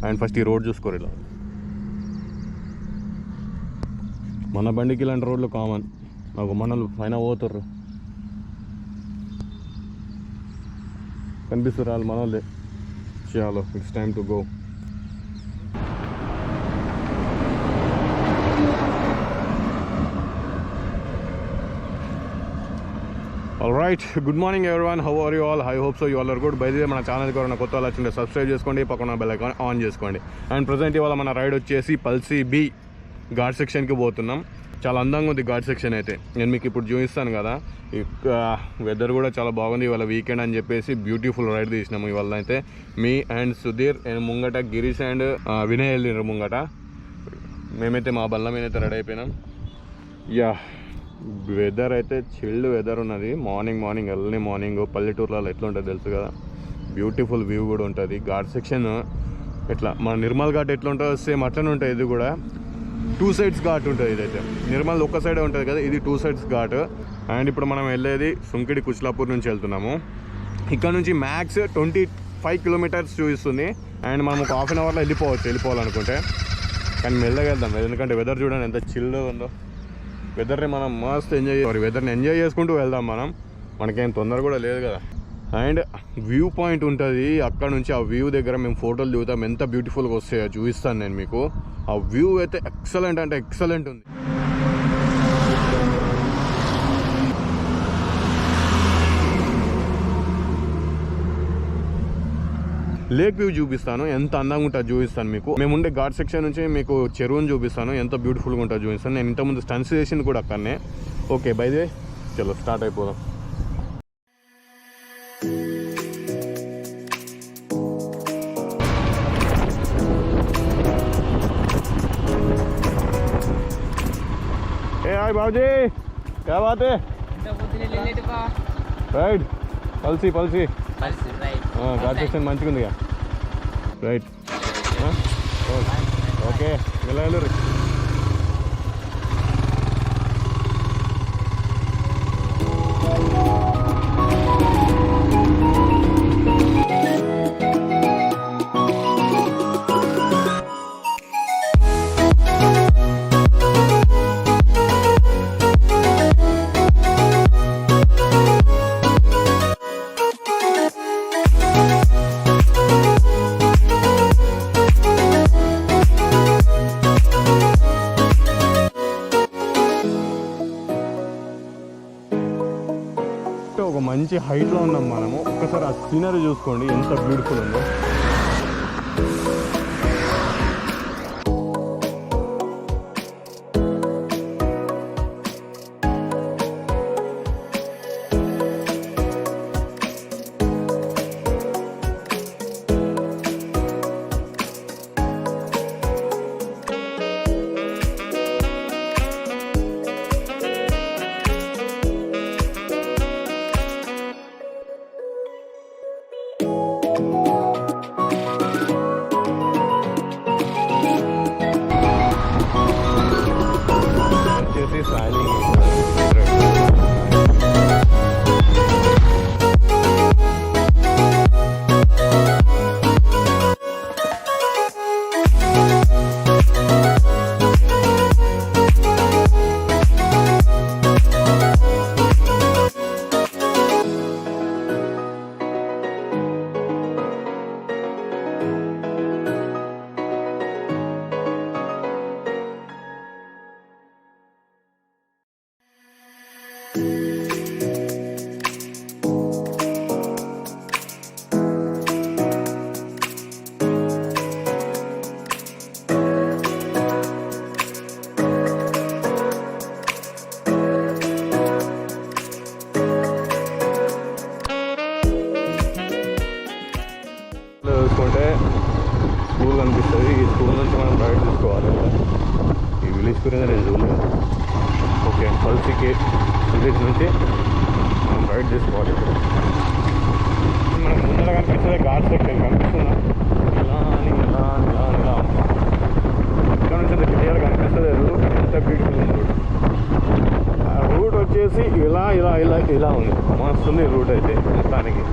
And first ఈ road చూసుకోరు ఇలా. మన బండికి ఇలాంటి రోడ్లు కామన్. నాకు మనలు పైన పోతుర్రు కనిపిస్తారు వాళ్ళు మనోళ్ళే. చాలో it's time to go. Alright, good morning everyone, how are you all? I hope so you all are good. By the way మన ఛానల్కి ఎవరైనా కొత్త వాళ్ళు వచ్చింటే సబ్స్క్రైబ్ చేసుకోండి, పక్కన బెల్ ఐకాన్ ఆన్ చేసుకోండి. అండ్ ప్రజెంట్ ఇవాళ మన రైడ్ వచ్చేసి పల్సీ బి ఘాట్ సెక్షన్కి పోతున్నాం. చాలా అందంగా ఉంది ఘాట్ సెక్షన్ అయితే. నేను మీకు ఇప్పుడు చూపిస్తాను కదా. వెదర్ కూడా చాలా బాగుంది. ఇవాళ వీకెండ్ అని చెప్పేసి బ్యూటిఫుల్ రైడ్ తీసినాము ఇవాళ అయితే. మీ అండ్ సుధీర్ అండ్ ముంగట గిరీష్ అండ్ వినయ్ వెళ్ళినారు ముంగట. మేమైతే మా బల్ల మీదైతే రెడీ అయిపోయినాం. యా, వెదర్ అయితే చిల్డ్ వెదర్ ఉన్నది. మార్నింగ్ ఎర్లీ మార్నింగ్ పల్లెటూర్లలో ఎట్లా ఉంటుంది తెలుసు కదా. బ్యూటిఫుల్ వ్యూ కూడా ఉంటుంది. ఘాట్ సెక్షన్ ఎట్లా మన నిర్మల్ ఘాట్ ఎట్లా ఉంటుందో సేమ్ అట్లనే ఉంటుంది. ఇది కూడా 2 sides ఘాట్ ఉంటుంది. ఇదైతే నిర్మల్ ఒక్క సైడే ఉంటుంది కదా, ఇది 2 sides ఘాట్. అండ్ ఇప్పుడు మనం వెళ్ళేది సుంకిడి కుచ్లాపూర్ నుంచి వెళ్తున్నాము. ఇక్కడ నుంచి మ్యాక్స్ 25 kilometers చూపిస్తుంది. అండ్ మనం ఒక హాఫ్ అన్ అవర్లో వెళ్ళిపోవాలనుకుంటే. కానీ మెల్లగా వెళ్దాం, ఎందుకంటే వెదర్ చూడండి ఎంత చిల్గా ఉందో. వెదర్ని మనం మస్త్ వెదర్ని ఎంజాయ్ చేసుకుంటూ వెళ్దాం మనం. మనకేం తొందర కూడా లేదు కదా. అండ్ వ్యూ పాయింట్ ఉంటుంది అక్కడ నుంచి. ఆ వ్యూ దగ్గర మేము ఫోటోలు దిగుతాం. ఎంత బ్యూటిఫుల్గా వస్తాయో చూపిస్తాను నేను మీకు. ఆ వ్యూ అయితే ఎక్సలెంట్ అంటే ఎక్సలెంట్ ఉంది. లేక్ వ్యూ చూపిస్తాను, ఎంత అందంగా ఉంటుంది చూపిస్తాను మీకు. మేము ఉండే ఘాట్ సెక్షన్ నుంచి మీకు చెరువుని చూపిస్తాను, ఎంత బ్యూటిఫుల్గా ఉంటుంది చూపిస్తాను. నేను ఇంతకుముందు స్టన్స్ చేసింది కూడా అక్కడనే. ఓకే, బై ది వే చలో స్టార్ట్ అయిపోదాం. ఏ హాయ్ బాబుజీ, క్యా బాత్ హై? రైట్, పల్సీ ఘాట్ సెక్షన్ మంచిగా ఉంది. రైట్, ఓకే వెళ్ళరు. ఒక మంచి హైట్లో ఉన్నాం మనము. ఒక్కసారి ఆ సీనరీ చూసుకోండి ఎంత బ్యూటిఫుల్ ఉందో. చూసుకుంటే స్కూల్ కనిపిస్తుంది. ఈ స్కూల్ నుంచి మనం రైడ్ తీసుకోవాలి. ఈ విలేజ్ గురించి నేను చూడలేదు. ఓకే, పల్సీకి విలేజ్ నుంచి మనం రైడ్ తీసుకోవాలి. మనకు ముందర కనిపిస్తుంది ఘాట్ సెక్షన్ కనిపిస్తుందా? ఇలా అని ఇలా ఇలా ఇలా ఇక్కడ నుంచి క్లియర్ కనిపిస్తుంది రూట్. ఎంత బ్యూటిఫుల్ ఉంది రూట్. ఆ రూట్ వచ్చేసి ఇలా ఇలా ఇలా ఇలా ఉంది. మస్తుంది రూట్ అయితే మొత్తానికి.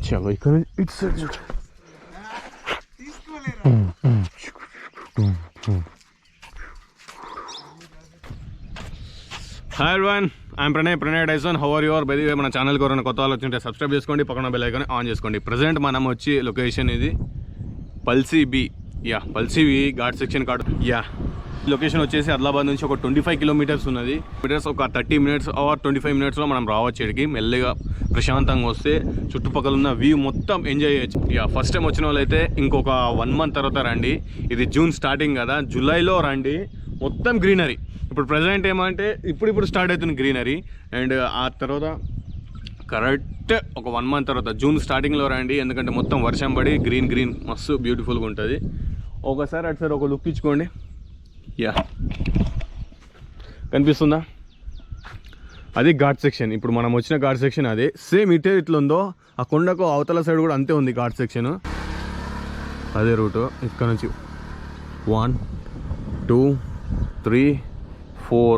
చలో ఇక్కడ ఇటు సైడ్ చూడు. Hi everyone, I'm PranayTyson. How are you all? By the way మన ఛానల్కి ఎవరైనా కొత్త వాళ్ళు వచ్చింటే సబ్స్క్రైబ్ చేసుకోండి, పక్కన బెల్ ఐకాన్ ఆన్ చేసుకోండి. ప్రజెంట్ మనం వచ్చి లొకేషన్ ఇది Palsi B, Palsi B ghat section కాదు. లొకేషన్ వచ్చేసి ఆదిలాబాద్ నుంచి ఒక 25 కిలోమీటర్స్ ఉన్నది. ఒక 30 మినిట్స్ ఆర్ 25 మినిట్స్లో మనం రావచ్చు. ఇక్కడికి మెల్లగా ప్రశాంతంగా వస్తే చుట్టుపక్కల ఉన్న వ్యూ మొత్తం ఎంజాయ్ చేయొచ్చు. ఫస్ట్ టైం వచ్చిన వాళ్ళు అయితే ఇంకొక 1 మంత్ తర్వాత రండి. ఇది జూన్ స్టార్టింగ్ కదా, జూలైలో రండి. మొత్తం గ్రీనరీ. ఇప్పుడు ప్రజెంట్ ఏమంటే ఇప్పుడు స్టార్ట్ అవుతుంది గ్రీనరీ. అండ్ ఆ తర్వాత కరెక్ట్ ఒక 1 మంత్ తర్వాత జూన్ స్టార్టింగ్లో రండి, ఎందుకంటే మొత్తం వర్షం పడి గ్రీన్ మస్తు బ్యూటిఫుల్గా ఉంటుంది. ఒకసారి అటు సైడ్ ఒక లుక్ ఇచ్చుకోండి. కనిపిస్తుందా? అది ఘాట్ సెక్షన్. ఇప్పుడు మనం వచ్చిన ఘాట్ సెక్షన్ అదే సేమ్ ఇటే ఇట్లా ఉందో ఆ కొండకు అవతల సైడ్ కూడా అంతే ఉంది ఘాట్ సెక్షన్. అదే రూటు. ఇక్కడ నుంచి 1 2 3 4.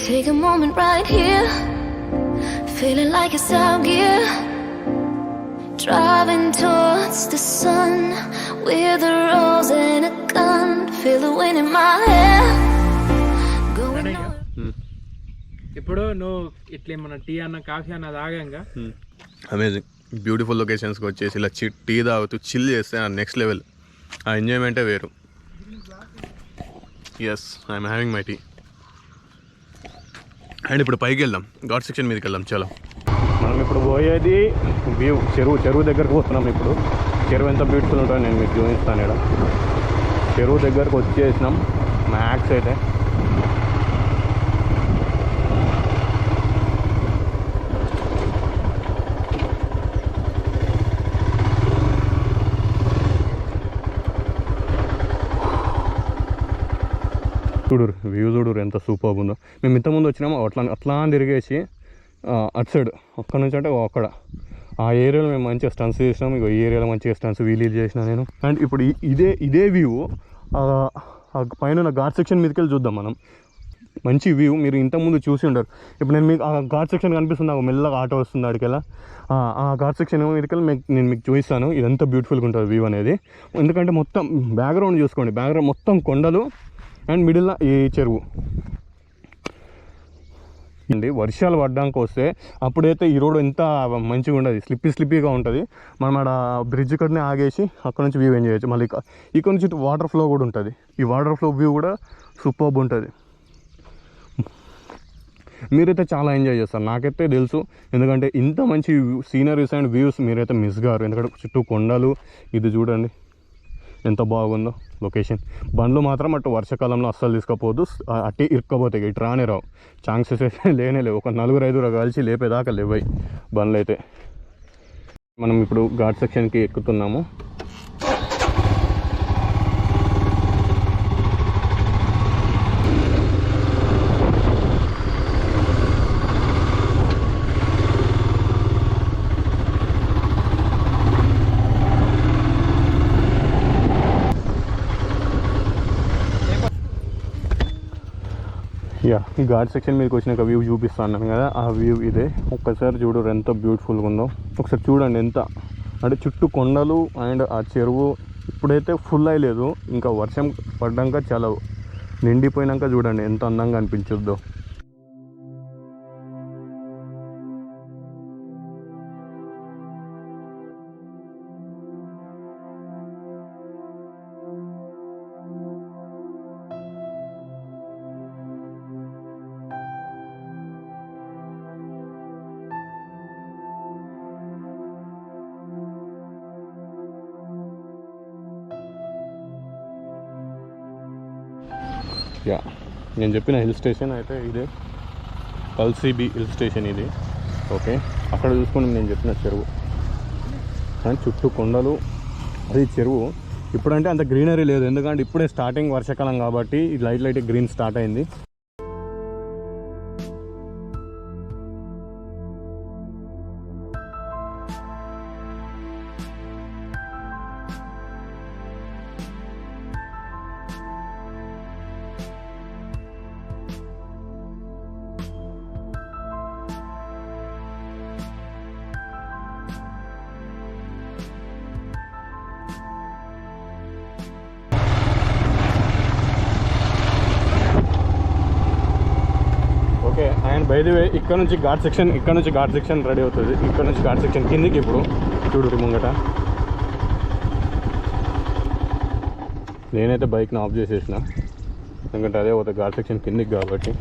Take a moment right here, feeling like it's out gear, driving towards the sun with a rose and a gun, feel the wind in my hair going on. ఇప్పుడు నువ్వు ఇట్లా మన టీ అన్న coffee అన్న తాగాంగా. Amazing beautiful లొకేషన్స్కి వచ్చేసి ఇలా tea తాగుతూ chill చేస్తే నెక్స్ట్ లెవెల్. ఆ ఎంజాయ్మెంటే వేరు. Yes, I'm having my tea. And ఇప్పుడు పైకి వెళ్దాం, ఘాట్ సెక్షన్ మీదకి వెళ్దాం. చలో, మనం ఇప్పుడు పోయేది వ్యూ. చెరువు దగ్గరకు పోతున్నాం. ఇప్పుడు చెరువు ఎంత బ్యూటిఫుల్ ఉంటుందో నేను మీకు చూపిస్తాను. ఇక్కడ చెరువు దగ్గరకు వచ్చేసినాం. మ్యాక్స్ అయితే చూడురు, వ్యూ చూడురు ఎంత సూపర్ ఉందో. మేము ఇంతకుముందు వచ్చినాము అట్లా తిరిగేసి అటు సైడ్ అక్కడ నుంచి అంటే అక్కడ ఆ ఏరియాలో మేము మంచిగా స్టన్స్ చేసినాము. ఇక ఈ ఏరియాలో మంచిగా స్టన్స్ వీలీలు చేసిన నేను. అండ్ ఇప్పుడు ఇదే వ్యూ పైన ఘాట్ సెక్షన్ మీదకి వెళ్ళి చూద్దాం మనం. మంచి వ్యూ మీరు ఇంతకుముందు చూసి ఉండరు. ఇప్పుడు నేను మీకు ఆ ఘాట్ సెక్షన్ కనిపిస్తుంది, నాకు మెల్లగా ఆటో వస్తుంది అడికెళ్ళా. ఆ ఘాట్ సెక్షన్ మీదకి నేను మీకు చూపిస్తాను. ఇదంతా బ్యూటిఫుల్గా ఉంటుంది వ్యూ అనేది. ఎందుకంటే మొత్తం బ్యాక్గ్రౌండ్ చూసుకోండి. బ్యాక్గ్రౌండ్ మొత్తం కొండలు అండ్ మిడిల్లో ఈ చెరువు అండి. వర్షాలు పడ్డానికి వస్తే అప్పుడైతే ఈ రోడ్ ఎంత మంచిగా ఉండదు, స్లిప్పీగా ఉంటుంది. మనం ఆడ బ్రిడ్జ్ కడనే ఆగేసి అక్కడ నుంచి వ్యూ ఎంజాయ్ చేయొచ్చు. మళ్ళీ ఇక్కడ నుంచి వాటర్ ఫ్లో కూడా ఉంటుంది. ఈ వాటర్ ఫ్లో వ్యూ కూడా సూపర్బ్ ఉంటుంది. మీరైతే చాలా ఎంజాయ్ చేస్తారు, నాకైతే తెలుసు. ఎందుకంటే ఇంత మంచి సీనరీస్ అండ్ వ్యూస్ మీరైతే మిస్ గారు. ఎందుకంటే చుట్టూ కొండలు, ఇది చూడండి ఎంత బాగుందో లొకేషన్. బండ్లు మాత్రం అటు వర్షాకాలంలో అస్సలు తీసుకపోవద్దు, అట్టే ఇరుక్కపోతాయి. ఇటు రానే రావు, ఛాన్సెస్ అయితే లేవు. ఒక 4-5 కలిసి లేపేదాకా లేవాయి బండ్లు అయితే. మనం ఇప్పుడు ఘాట్ సెక్షన్కి ఎక్కుతున్నాము. ఈ ఘాట్ సెక్షన్ మీదకి వచ్చినాక వ్యూ చూపిస్తాను కదా, ఆ వ్యూ ఇదే. ఒక్కసారి చూడరు ఎంత బ్యూటిఫుల్గా ఉందో. ఒకసారి చూడండి ఎంత అంటే చుట్టూ కొండలు అండ్ ఆ చెరువు. ఇప్పుడైతే ఫుల్ అయ్యలేదు, ఇంకా వర్షం పడ్డాక చాలా నిండిపోయినాక చూడండి ఎంత అందంగా అనిపించుద్దో. నేను చెప్పిన హిల్ స్టేషన్ అయితే ఇదే పల్సీ బి హిల్ స్టేషన్ ఇది. ఓకే, అక్కడ చూసుకుని నేను చెప్పిన చెరువు కానీ చుట్టూ కొండలు, అది చెరువు. ఇప్పుడంటే అంత గ్రీనరీ లేదు, ఎందుకంటే ఇప్పుడే స్టార్టింగ్ వర్షాకాలం కాబట్టి లైట్ గ్రీన్ స్టార్ట్ అయింది. అండ్ బై ది వే ఇక్కడ నుంచి ఘాట్ సెక్షన్ రెడీ అవుతుంది. ఇక్కడ నుంచి ఘాట్ సెక్షన్ కిందికి ఇప్పుడు చూడు ముంగట. నేనైతే బైక్ని ఆఫ్ చేసేసిన, ఎందుకంటే అదే పోతుంది ఘాట్ సెక్షన్ కిందికి కాబట్టి.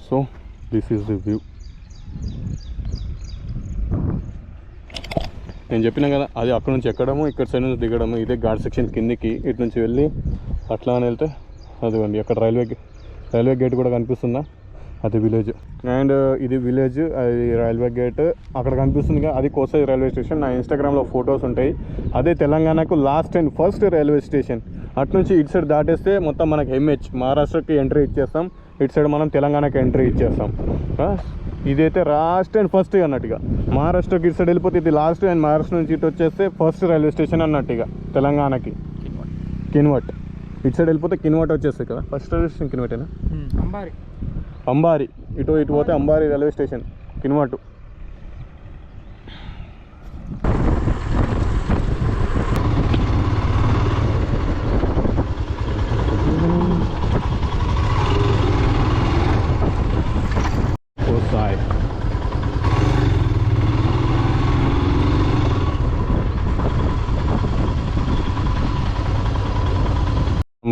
So this is the view. నేను చెప్పినా కదా, అది అక్కడ నుంచి ఎక్కడము, ఇక్కడ సైడ్ నుంచి దిగడము. ఇదే ఘాట్ సెక్షన్ కిందికి ఇటు నుంచి వెళ్ళి అట్లా అని వెళ్తే అదిగోండి అక్కడ రైల్వే గేట్ కూడా కనిపిస్తుందా, అది విలేజ్. అండ్ ఇది విలేజ్, అది రైల్వే గేట్ అక్కడ కనిపిస్తుంది. అది కోసై రైల్వే స్టేషన్. నా ఇన్స్టాగ్రామ్లో ఫొటోస్ ఉంటాయి. అదే తెలంగాణకు last and first railway station. అటు నుంచి ఇటు సైడ్ దాటేస్తే మొత్తం మనకి ఎంహెచ్ మహారాష్ట్రకి ఎంట్రీ ఇచ్చేస్తాం, ఇటు సైడ్ మనం తెలంగాణకి ఎంట్రీ ఇచ్చేస్తాం. ఇదైతే లాస్ట్ అండ్ ఫస్ట్ అన్నట్టుగా. మహారాష్ట్రకి ఇటు సైడ్ వెళ్ళిపోతే ఇది లాస్ట్, అండ్ మహారాష్ట్ర నుంచి ఇటు వచ్చేస్తే ఫస్ట్ రైల్వే స్టేషన్ అన్నట్టుగా తెలంగాణకి. కిన్వట్ ఇటు సైడ్ వెళ్ళిపోతే కిన్వట్ వచ్చేస్తుంది కదా, ఫస్ట్ రైల్వే స్టేషన్ కిన్వటేనా? అంబారి ఇటు పోతే అంబారి రైల్వే స్టేషన్, కిన్వట్.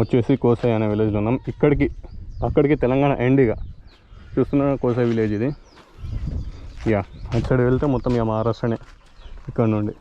వచ్చేసి కోసై అనే విలేజ్లో ఉన్నాం. అక్కడికి తెలంగాణ ఎండ్గా చూస్తున్న కోసై విలేజ్ ఇది. అటు సైడ్ వెళ్తే మొత్తం మహారాష్ట్రనే ఇక్కడ నుండి.